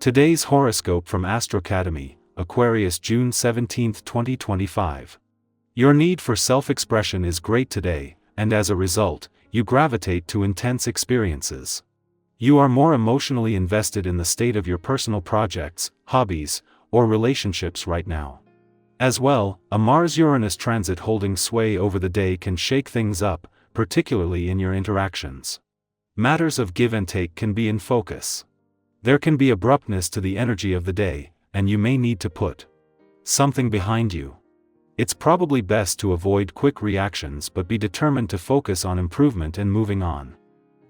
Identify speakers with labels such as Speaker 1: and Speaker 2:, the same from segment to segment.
Speaker 1: Today's horoscope from Academy, Aquarius, June 17, 2025. Your need for self-expression is great today, and as a result, you gravitate to intense experiences. You are more emotionally invested in the state of your personal projects, hobbies, or relationships right now. As well, a Mars-Uranus transit holding sway over the day can shake things up, particularly in your interactions. Matters of give and take can be in focus. There can be abruptness to the energy of the day, and you may need to put something behind you. It's probably best to avoid quick reactions but be determined to focus on improvement and moving on.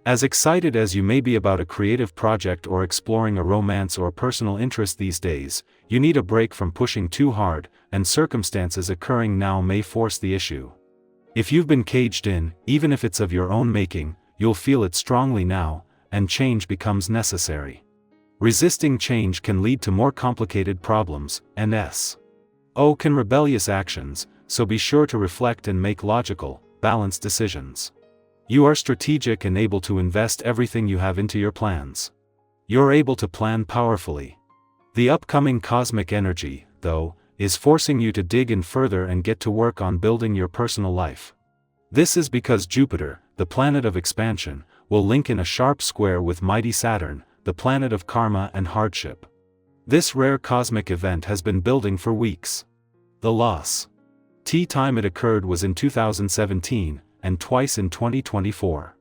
Speaker 1: As excited as you may be about a creative project or exploring a romance or personal interest these days, you need a break from pushing too hard, and circumstances occurring now may force the issue. If you've been caged in, even if it's of your own making, you'll feel it strongly now, and change becomes necessary. Resisting change can lead to more complicated problems, and can rebellious actions, so be sure to reflect and make logical, balanced decisions. You are strategic and able to invest everything you have into your plans. You're able to plan powerfully. The upcoming cosmic energy, though, is forcing you to dig in further and get to work on building your personal life. This is because Jupiter, the planet of expansion, will link in a sharp square with mighty Saturn, the planet of karma and hardship. This rare cosmic event has been building for weeks. The last time it occurred was in 2017, and twice in 2024.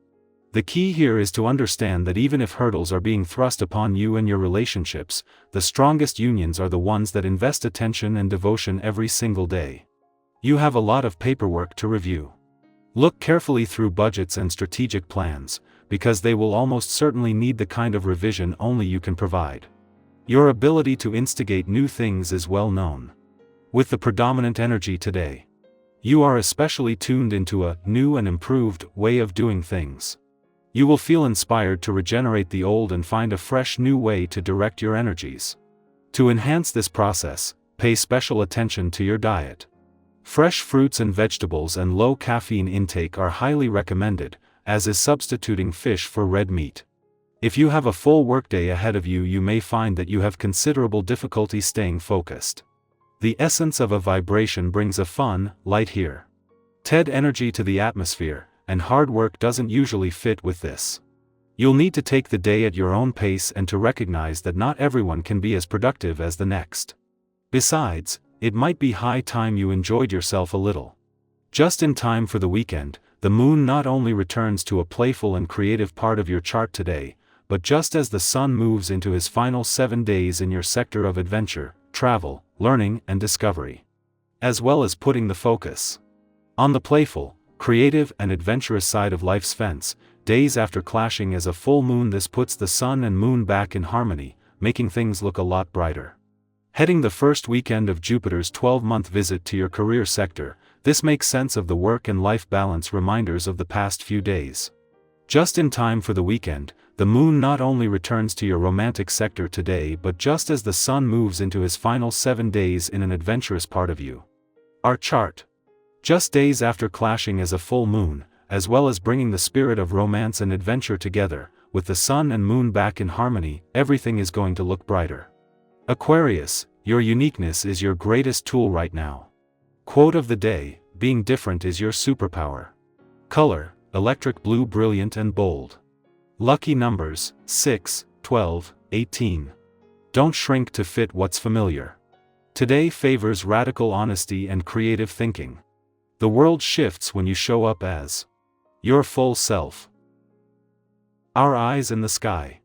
Speaker 1: The key here is to understand that even if hurdles are being thrust upon you and your relationships, the strongest unions are the ones that invest attention and devotion every single day. You have a lot of paperwork to review. Look carefully through budgets and strategic plans, because they will almost certainly need the kind of revision only you can provide. Your ability to instigate new things is well known. With the predominant energy today, you are especially tuned into a new and improved way of doing things. You will feel inspired to regenerate the old and find a fresh new way to direct your energies. To enhance this process, pay special attention to your diet. Fresh fruits and vegetables and low caffeine intake are highly recommended, as is substituting fish for red meat. If you have a full workday ahead of you, you may find that you have considerable difficulty staying focused. The essence of a vibration brings a fun, light here. TED energy to the atmosphere, and hard work doesn't usually fit with this. You'll need to take the day at your own pace and to recognize that not everyone can be as productive as the next. Besides, it might be high time you enjoyed yourself a little. Just in time for the weekend, the moon not only returns to a playful and creative part of your chart today, but just as the sun moves into his final 7 days in your sector of adventure, travel, learning and discovery. As well as putting the focus on the playful, creative and adventurous side of life's fence, days after clashing as a full moon, this puts the sun and moon back in harmony, making things look a lot brighter. Heading the first weekend of Jupiter's 12-month visit to your career sector, this makes sense of the work and life balance reminders of the past few days. Just in time for the weekend, the moon not only returns to your romantic sector today, but just as the sun moves into his final 7 days in an adventurous part of you. Our chart. Just days after clashing as a full moon, as well as bringing the spirit of romance and adventure together, with the sun and moon back in harmony, everything is going to look brighter. Aquarius, your uniqueness is your greatest tool right now. Quote of the day, being different is your superpower. Color, electric blue, brilliant and bold. Lucky numbers, 6, 12, 18. Don't shrink to fit what's familiar. Today favors radical honesty and creative thinking. The world shifts when you show up as your full self. Our eyes in the sky.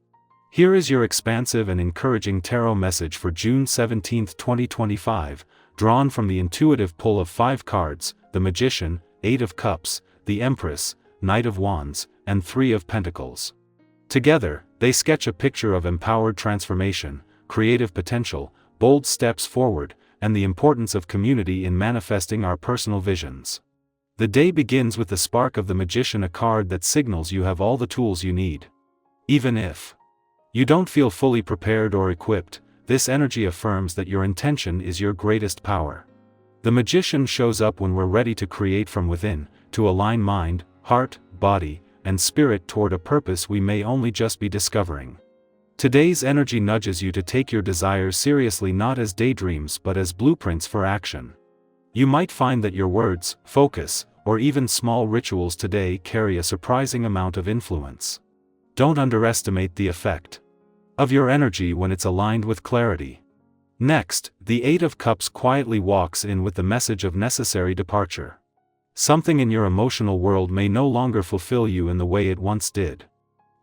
Speaker 1: Here is your expansive and encouraging tarot message for June 17, 2025, drawn from the intuitive pull of 5 cards, the Magician, 8 of Cups, the Empress, Knight of Wands, and 3 of Pentacles. Together, they sketch a picture of empowered transformation, creative potential, bold steps forward, and the importance of community in manifesting our personal visions. The day begins with the spark of the Magician, a card that signals you have all the tools you need. Even if you don't feel fully prepared or equipped, this energy affirms that your intention is your greatest power. The Magician shows up when we're ready to create from within, to align mind, heart, body, and spirit toward a purpose we may only just be discovering. Today's energy nudges you to take your desires seriously, not as daydreams but as blueprints for action. You might find that your words, focus, or even small rituals today carry a surprising amount of influence. Don't underestimate the effect of your energy when it's aligned with clarity. Next, the Eight of Cups quietly walks in with the message of necessary departure. Something in your emotional world may no longer fulfill you in the way it once did.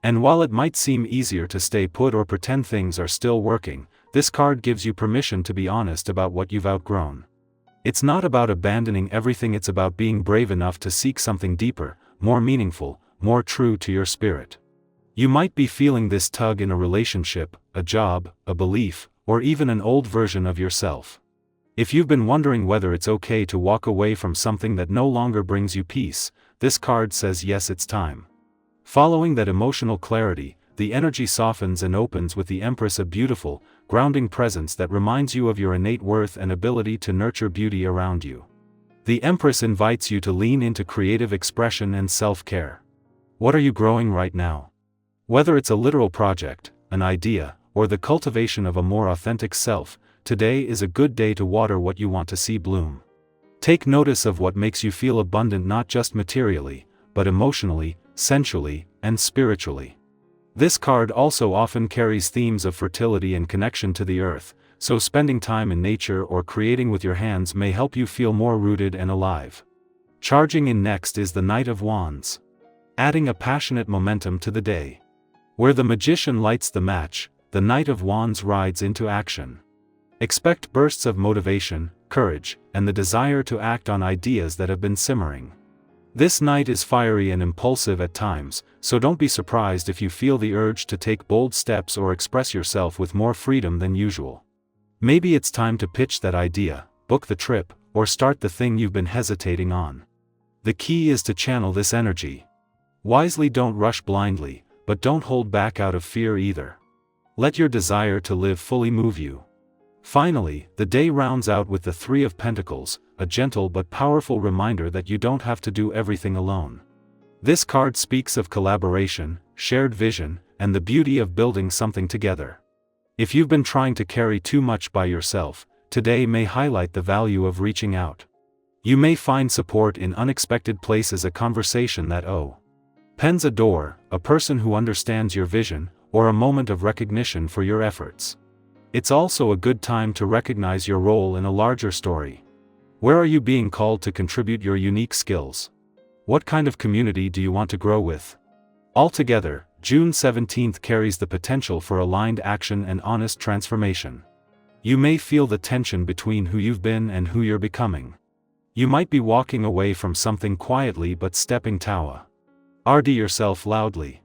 Speaker 1: And while it might seem easier to stay put or pretend things are still working, this card gives you permission to be honest about what you've outgrown. It's not about abandoning everything, it's about being brave enough to seek something deeper, more meaningful, more true to your spirit. You might be feeling this tug in a relationship, a job, a belief, or even an old version of yourself. If you've been wondering whether it's okay to walk away from something that no longer brings you peace, this card says yes, it's time. Following that emotional clarity, the energy softens and opens with the Empress, a beautiful, grounding presence that reminds you of your innate worth and ability to nurture beauty around you. The Empress invites you to lean into creative expression and self-care. What are you growing right now? Whether it's a literal project, an idea, or the cultivation of a more authentic self, today is a good day to water what you want to see bloom. Take notice of what makes you feel abundant, not just materially, but emotionally, sensually, and spiritually. This card also often carries themes of fertility and connection to the earth, so spending time in nature or creating with your hands may help you feel more rooted and alive. Charging in next is the Knight of Wands, adding a passionate momentum to the day. Where the magician lights the match, the Knight of Wands rides into action. Expect bursts of motivation, courage, and the desire to act on ideas that have been simmering. This knight is fiery and impulsive at times, so don't be surprised if you feel the urge to take bold steps or express yourself with more freedom than usual. Maybe it's time to pitch that idea, book the trip, or start the thing you've been hesitating on. The key is to channel this energy wisely. Don't rush blindly, but don't hold back out of fear either. Let your desire to live fully move you. Finally, the day rounds out with the Three of Pentacles, a gentle but powerful reminder that you don't have to do everything alone. This card speaks of collaboration, shared vision, and the beauty of building something together. If you've been trying to carry too much by yourself, today may highlight the value of reaching out. You may find support in unexpected places, a conversation that opens a door, a person who understands your vision, or a moment of recognition for your efforts. It's also a good time to recognize your role in a larger story. Where are you being called to contribute your unique skills? What kind of community do you want to grow with? Altogether, June 17th carries the potential for aligned action and honest transformation. You may feel the tension between who you've been and who you're becoming. You might be walking away from something quietly but stepping toward yourself loudly.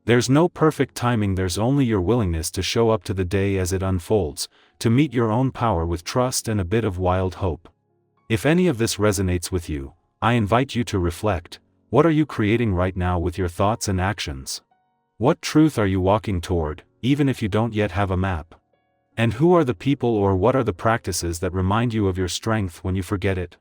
Speaker 1: There's no perfect timing, there's only your willingness to show up to the day as it unfolds, to meet your own power with trust and a bit of wild hope. If any of this resonates with you, I invite you to reflect. What are you creating right now with your thoughts and actions? What truth are you walking toward, even if you don't yet have a map? And who are the people or what are the practices that remind you of your strength when you forget it?